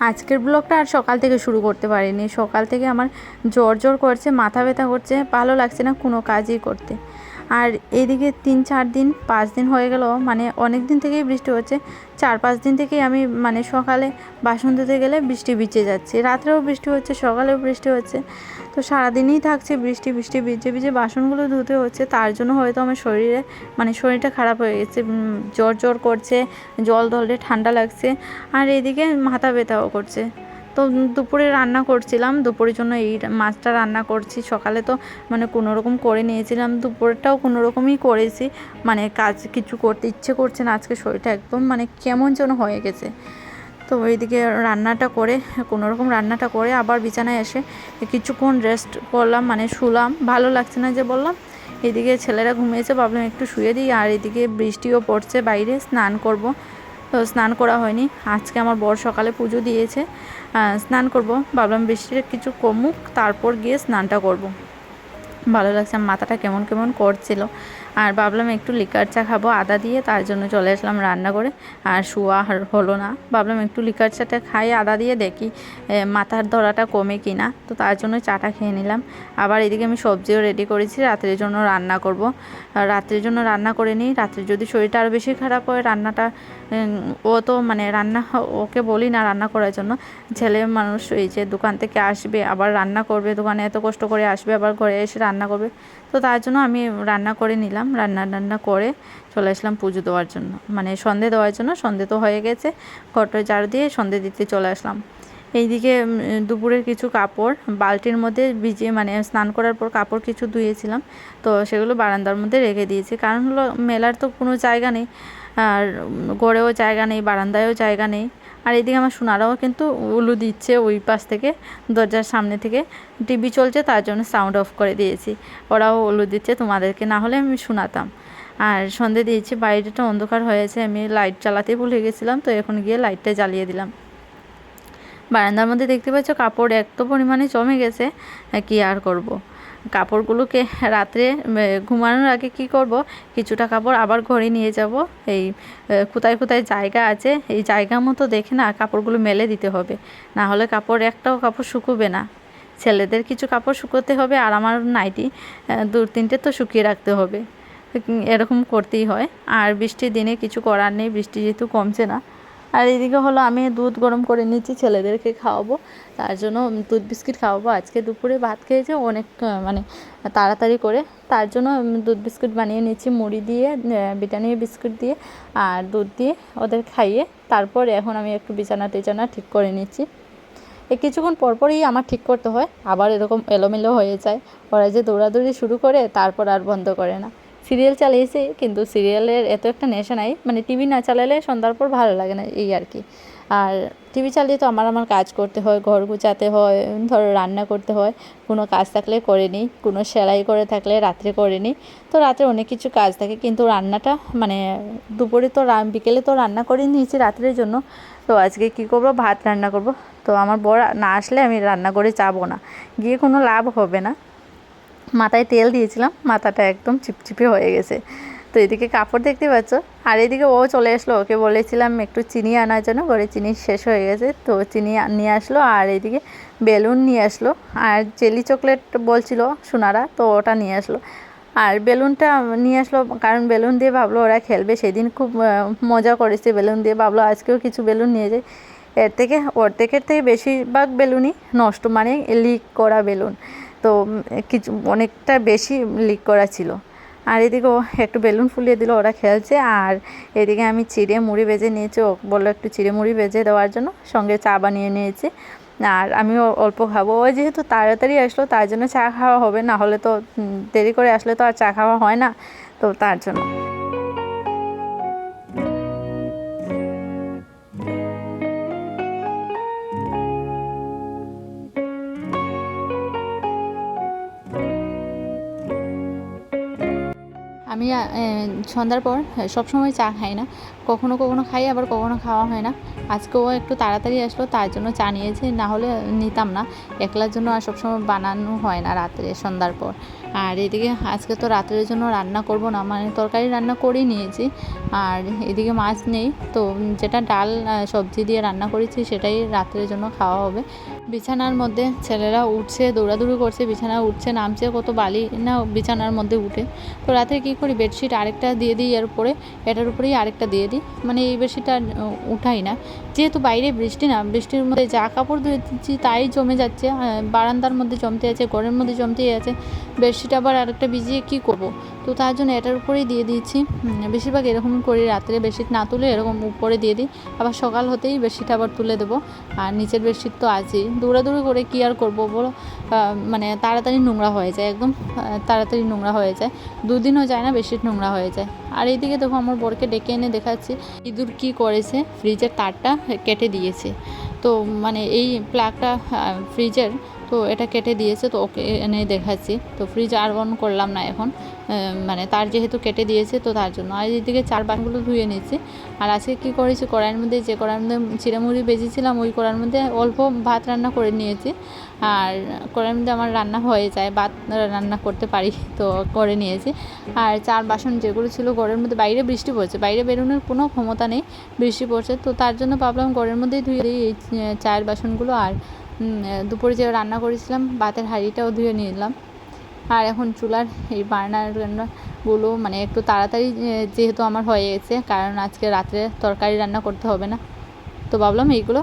আজকের ব্লগটা আর সকাল থেকে শুরু করতে পারিনি। সকাল থেকে আমার জ্বর করছে, মাথা ব্যথা করছে, ভালো লাগছে না কোনো কাজই করতে। আর এইদিকে 3-4 দিন 5 দিন হয়ে গেল, মানে অনেক দিন থেকেই বৃষ্টি হচ্ছে। 4-5 দিন থেকেই আমি মানে সকালে বাসন ধুতে গেলে বৃষ্টি ভিজে যাচ্ছে, রাত্রেও বৃষ্টি হচ্ছে, সকালেও বৃষ্টি হচ্ছে। তো সারাদিনই থাকছে বৃষ্টি বৃষ্টি, ভিজে ভিজে বাসনগুলো ধুতে হচ্ছে। তার জন্য হয়তো আমার শরীরে মানে শরীরটা খারাপ হয়ে গেছে, জ্বর করছে, জল ধরলে ঠান্ডা লাগছে, আর এদিকে মাথা ব্যথাও করছে। তো দুপুরে রান্না করছিলাম, দুপুরের জন্য এই মাছটা রান্না করছি। সকালে তো মানে কোনো রকম করে নিয়েছিলাম, দুপুরটাও কোনো রকমই করেছি। মানে কাজ কিছু করতে ইচ্ছে করছে না, আজকে শরীরটা একদম মানে কেমন যেন হয়ে গেছে। তো ওইদিকে রান্নাটা করে কোনো রকম রান্নাটা করে আবার বিছানায় এসে কিছুক্ষণ রেস্ট করলাম, মানে শুলাম, ভালো লাগছে না যে বললাম। এদিকে ছেলেরা ঘুমিয়েছে, ভাবলাম একটু শুয়ে দিই। আর এদিকে বৃষ্টিও পড়ছে বাইরে, স্নান করব। তো স্নান করা হয়নি, আজকে আমার বর সকালে পুজো দিয়েছে, স্নান করব। ভাবলাম বৃষ্টিটা কিছু কমুক, তারপর গিয়ে স্নানটা করব। ভালো লাগছে, মাথাটা কেমন কেমন করছিল। আর ভাবলাম একটু লিকার চা খাবো আদা দিয়ে, তার জন্য চলে আসলাম রান্না করে। আর শোয়া হলো না, ভাবলাম একটু লিকার চাটা খাই আদা দিয়ে, দেখি মাথার ধরাটা কমে কি না। তো তার জন্য চাটা খেয়ে নিলাম। আবার এদিকে আমি সবজিও রেডি করেছি, রাত্রের জন্য রান্না করব। রাত্রের জন্য রান্না করে নিই, রাত্রে যদি শরীরটা আরও বেশি খারাপ হয় রান্নাটা ও তো মানে রান্না ওকে বলি না রান্না করার জন্য। ছেলে মানুষ, এই যে দোকান থেকে আসবে আবার রান্না করবে, দোকানে এত কষ্ট করে আসবে আবার ঘরে এসে রান্না করবে। তো তার জন্য আমি রান্না করে নিলাম, রান্না করে চলে আসলাম পুজো দেওয়ার জন্য, মানে সন্ধে দেওয়ার জন্য। সন্ধে তো হয়ে গেছে, ঘরটা ঝাড়ু দিয়ে সন্ধে দিতে চলে আসলাম। এইদিকে দুপুরের কিছু কাপড় বালতির মধ্যে ভিজিয়ে, মানে স্নান করার পর কাপড় কিছু ধুয়েছিলাম, তো সেগুলো বারান্দার মধ্যে রেখে দিয়েছি। কারণ হলো মেলার তো কোনো জায়গা নেই, আর ঘরেও জায়গা নেই, বারান্দায়ও জায়গা নেই। আর এদিকে আমার সোনারাও কিন্তু উলু দিচ্ছে ওই পাশ থেকে, দরজার সামনে থেকে। টিভি চলছে তার জন্য সাউন্ড অফ করে দিয়েছি, ওরাও উলু দিচ্ছে, তোমাদেরকে না হলে আমি শোনাতাম। আর সন্ধে দিয়েছি, বাইরেটা অন্ধকার হয়েছে, আমি লাইট জ্বালাতে ভুলে গেছিলাম, তো এখন গিয়ে লাইটটা জ্বালিয়ে দিলাম। বারান্দার মধ্যে দেখতে পাচ্ছ কাপড় এত পরিমাণে জমে গেছে, কি আর করব। কাপড়গুলোকে রাত্রে ঘুমানোর আগে কি করব, কিছুটা কাপড় আবার ঘরে নিয়ে যাব। এই কোথায় কোথায় জায়গা আছে, এই জায়গা মতো দেখে না কাপড়গুলো মেলে দিতে হবে, না হলে কাপড় একটাও কাপড় শুকোবে না। ছেলেদের কিছু কাপড় শুকোতে হবে, আর আমার নাইটি 2-3টে তো শুকিয়ে রাখতে হবে। এরকম করতেই হয়। আর বৃষ্টির দিনে কিছু করার নেই, বৃষ্টি যেহেতু কমছে না। আর এদিকে হলো আমি দুধ গরম করে নিচ্ছি, ছেলেদেরকে খাওয়াবো, তার জন্য দুধ বিস্কিট খাওয়াবো। আজকে দুপুরে ভাত খেয়েছে অনেক মানে তাড়াতাড়ি করে, তার জন্য দুধ বিস্কুট বানিয়ে নিচ্ছি, মুড়ি দিয়ে, ব্রিটানিয়া বিস্কুট দিয়ে আর দুধ দিয়ে ওদের খাইয়ে। তারপর এখন আমি একটু বিছানা টিছানা ঠিক করে নিচ্ছি। এই কিছুক্ষণ পরপরই আমার ঠিক করতে হয়, আবার এরকম এলোমেলো হয়ে যায়। ওরা যে দৌড়াদৌড়ি শুরু করে তারপর আর বন্ধ করে না। সিরিয়াল চালিয়েছি, কিন্তু সিরিয়ালের এত একটা নেশা নাই, মানে টিভি না চালালে সন্ধ্যার পর ভালো লাগে না, এই আর কি। আর টিভি চালিয়ে তো আমার কাজ করতে হয়, ঘর গুছাতে হয়, ধরো রান্না করতে হয়, কোনো কাজ থাকলে করে নিই, কোনো সেলাই করে থাকলে রাত্রে করে নিই। তো রাতে অনেক কিছু কাজ থাকে, কিন্তু রান্নাটা মানে দুপুরে তো বিকেলে তো রান্না করে নিয়েছি রাত্রের জন্য। তো আজকে কি করব, ভাত রান্না করব। তো আমার বর না আসলে আমি রান্না করে যাবো না, গিয়ে কোনো লাভ হবে না। মাথায় তেল দিয়েছিলাম, মাথাটা একদম চিপচিপে হয়ে গেছে। তো এদিকে কাপড় দেখতে পাচ্ছ, আর এদিকে ও চলে আসলো, ওকে বলেছিলাম একটু চিনি আনার জন্য, ঘরে চিনি শেষ হয়ে গেছে, তো চিনি নিয়ে আসলো। আর এদিকে বেলুন নিয়ে আসলো, আর জেলি চকলেট বলছিল সোনারা, তো ওটা নিয়ে আসলো। আর বেলুনটা নিয়ে আসলো কারণ বেলুন দিয়ে ভাবলো ওরা খেলবে, সেদিন খুব মজা করেছে বেলুন দিয়ে, ভাবলো আজকেও কিছু বেলুন নিয়ে যায়। অর্ধেকের থেকে বেশিরভাগ বেলুনই নষ্ট, মানে লিক করা বেলুন। তো কিছু অনেকটা বেশি লিক করা ছিল। আর এদিকে ও একটু বেলুন ফুলিয়ে দিল, ওরা খেলছে। আর এদিকে আমি চিড়ে মুড়ি ভেজে নিয়েছি, ও বললো একটু চিড়ে মুড়ি ভেজে দেওয়ার জন্য, সঙ্গে চা বানিয়ে নিয়েছি। আর আমিও অল্প খাবো, ওই যেহেতু তাড়াতাড়ি আসলো তার জন্য চা খাওয়া হবে, না হলে তো দেরি করে আসলে তো আর চা খাওয়া হয় না, তো তার জন্য। আমি সন্ধ্যার পর সবসময় চা খাই না, কখনো কখনো খাই, আবার কখনো খাওয়া হয় না। আজকেও একটু তাড়াতাড়ি আসলো, তার জন্য চা নিয়েছি, না হলে নিতাম না। একলার জন্য আর সবসময় বানানো হয় না রাত্রে সন্ধ্যার পর। আর এদিকে আজকে তো রাত্রের জন্য রান্না করব না, মানে তরকারি রান্না করেই নিয়েছি। আর এদিকে মাছ নেই, তো যেটা ডাল সবজি দিয়ে রান্না করেছি সেটাই রাত্রের জন্য খাওয়া হবে। বিছানার মধ্যে ছেলেরা উঠছে, দৌড়াদৌড়ি করছে, বিছানা উঠছে নামছে, কত বালি না বিছানার মধ্যে উঠে। তো রাতে কী করি, বেডশিট আরেকটা দিয়ে দিই, এর উপরে এটার উপরেই আরেকটা দিয়ে দিই, মানে এই বেডশিটটা উঠাই না। যেহেতু বাইরে বৃষ্টি না, বৃষ্টির মধ্যে যা কাপড় ধুয়েছি তাই জমে যাচ্ছে, বারান্দার মধ্যে জমতে আছে, ঘরের মধ্যে জমতেই আছে। বেডশিট আবার আরেকটা ভিজিয়ে কী করব, তো তার জন্য এটার উপরেই দিয়ে দিয়েছি। বেশিরভাগ এরকম করি, রাত্রে বেডশিট না তুলে এরকম উপরে দিয়ে দিই, আবার সকাল হতেই বেডশিট আবার তুলে দেবো। আর নিচের বেডশিট তো আছেই, দৌড়াদৌড়ি করে কী আর করবো বলো, মানে তাড়াতাড়ি নোংরা হয়ে যায়, একদম তাড়াতাড়ি নোংরা হয়ে যায়, দুদিনও যায় না বেডশিট নোংরা হয়ে যায়। আর এইদিকে দেখো আমার বরকে ডেকে এনে দেখাচ্ছি ইঁদুর কী করেছে, ফ্রিজের তারটা কেটে দিয়েছে। তো মানে এই প্লাগটা ফ্রিজের, তো এটা কেটে দিয়েছে, তো ওকে এনে দেখাচ্ছি। তো ফ্রিজ আর অন করলাম না এখন, মানে তার যেহেতু কেটে দিয়েছে তো তার জন্য। আর এদিকে চার বাসনগুলো ধুয়ে নিচ্ছি। আর আজকে কী করেছি, কড়াইয়ের মধ্যে যে কড়াইয়ের মধ্যে চিড়ামুড়ি ভেজেছিলাম ওই কড়াইয়ের মধ্যে অল্প ভাত রান্না করে নিয়েছি। আর কড়াইয়ের মধ্যে আমার রান্না হয়ে যায়, ভাত রান্না করতে পারি, তো করে নিয়েছি। আর চার বাসন যেগুলো ছিল ঘরের মধ্যে, বাইরে বৃষ্টি পড়ছে, বাইরে বেরোনোর কোনো ক্ষমতা নেই, বৃষ্টি পড়ছে, তো তার জন্য ভাবলাম ঘরের মধ্যেই ধুয়ে দিই এই চায়ের বাসনগুলো। আর দুপুরে যে রান্না করেছিলাম ভাতের হাঁড়িটাও ধুয়ে নিলাম। আর এখন চুলার এই বার্নারগুলো মানে একটু তাড়াতাড়ি যেহেতু আমার হয়ে গেছে, কারণ আজকে রাত্রে তরকারি রান্না করতে হবে না, তো ভাবলাম এইগুলো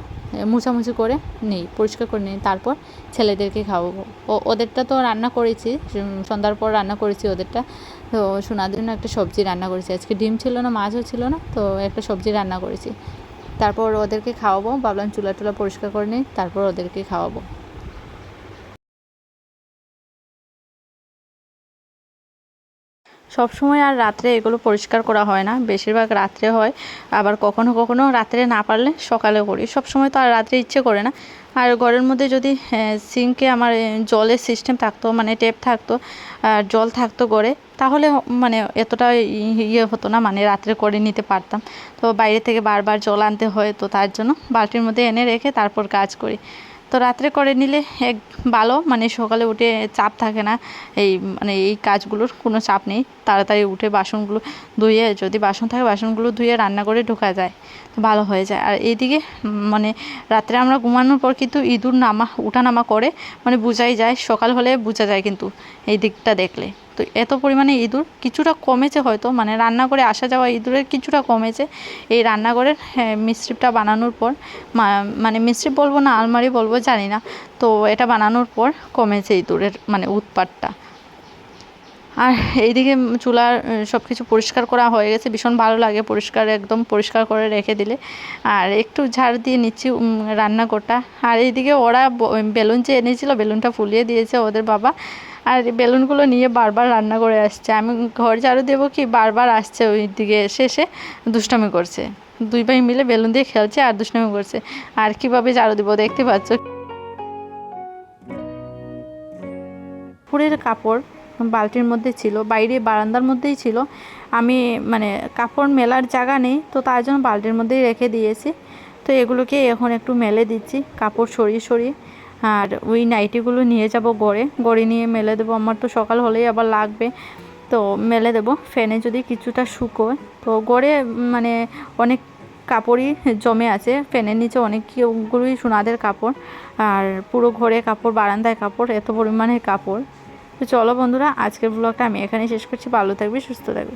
মুছামুছি করে নিই, পরিষ্কার করে নিই, তারপর ছেলেদেরকে খাওয়াবো। ওদেরটা তো রান্না করেছি, সন্ধ্যার পর রান্না করেছি ওদেরটা। তো সোনাদের জন্য একটা সবজি রান্না করেছি, আজকে ডিম ছিল না, মাছও ছিল না, তো একটা সবজি রান্না করেছি। তারপর ওদেরকে খাওয়াবো, ভাবলাম চুলা টুলা পরিষ্কার করে নিই, তারপর ওদেরকে খাওয়াবো। সব সময় আর রাত্রে এগুলো পরিষ্কার করা হয় না, বেশিরভাগ রাত্রে হয়, আবার কখনো কখনো রাত্রে না পারলে সকালে করি, সব সময় তো আর রাত্রে ইচ্ছে করে না। আর ঘরের মধ্যে যদি সিঙ্কে আমার জলের সিস্টেম থাকতো, মানে ট্যাপ থাকতো আর জল থাকতো ঘরে, তাহলে মানে এতটা ইয়ে হতো না, মানে রাত্রে করে নিতে পারতাম। তো বাইরে থেকে বারবার জল আনতে হয়, তো তার জন্য বালতির মধ্যে এনে রেখে তারপর কাজ করি। তো রাত্রে করে নিলে এক ভালো, মানে সকালে উঠে চাপ থাকে না, এই মানে এই কাজগুলোর কোনো চাপ নেই, তাড়াতাড়ি উঠে বাসনগুলো ধুয়ে, যদি বাসন থাকে বাসনগুলো ধুয়ে রান্না করে ঢোকা যায়, তো ভালো হয়ে যায়। আর এইদিকে মানে রাত্রে আমরা ঘুমানোর পর কিন্তু ইঁদুর উঠানামা করে, মানে বোঝাই যায়, সকাল হলে বোঝা যায় কিন্তু এই দিকটা দেখলে। তো এত পরিমাণে ইঁদুর, কিছুটা কমেছে হয়তো, মানে রান্না করে আসা যাওয়া ইঁদুরের কিছুটা কমেছে এই রান্নাঘরের মিস্ত্রিটা বানানোর পর, মানে মিস্ত্রি বলবো না আলমারি বলবো জানি না, তো এটা বানানোর পর কমেছে ইঁদুরের মানে উৎপাতটা। আর এইদিকে চুলার সব কিছু পরিষ্কার করা হয়ে গেছে, ভীষণ ভালো লাগে পরিষ্কার, একদম পরিষ্কার করে রেখে দিলে। আর একটু ঝাড় দিয়ে নিচ্ছি রান্নাঘরটা। আর এইদিকে ওরা বেলুন যে এনেছিল, বেলুনটা ফুলিয়ে দিয়েছে ওদের বাবা, আর বেলুনগুলো নিয়ে বারবার রান্না করে আসছে। আমি ঘর ঝাড়ু দেবো কি বারবার আসছে, ওই দিকে এসে এসে দুষ্টামি করছে, দুই ভাই মিলে বেলুন দিয়ে খেলছে আর দুষ্টামি করছে। আর কীভাবে ঝাড়ু দেবো দেখতে পাচ্ছ। পুরের কাপড় বালতির মধ্যে ছিল, বাইরে বারান্দার মধ্যেই ছিল, আমি মানে কাপড় মেলার জায়গা নেই, তো তার জন্য বালতির মধ্যেই রেখে দিয়েছি। তো এগুলোকে এখন একটু মেলে দিচ্ছি, কাপড় সরিয়ে সরিয়ে। আর ওই নাইটিগুলো নিয়ে যাব গড়ে নিয়ে মেলে দেবো, আমার তো সকাল হলেই আবার লাগবে, তো মেলে দেবো ফ্যানে যদি কিছুটা শুকোয়। তো গড়ে মানে অনেক কাপড়ই জমে আছে, ফ্যানের নিচে অনেকগুলোই সোনাদের কাপড়, আর পুরো ঘরে কাপড়, বারান্দায় কাপড়, এত পরিমাণে কাপড়। তো চলো বন্ধুরা, আজকের ব্লগটা আমি এখানে শেষ করছি, ভালো থাকবে, সুস্থ থাকবে।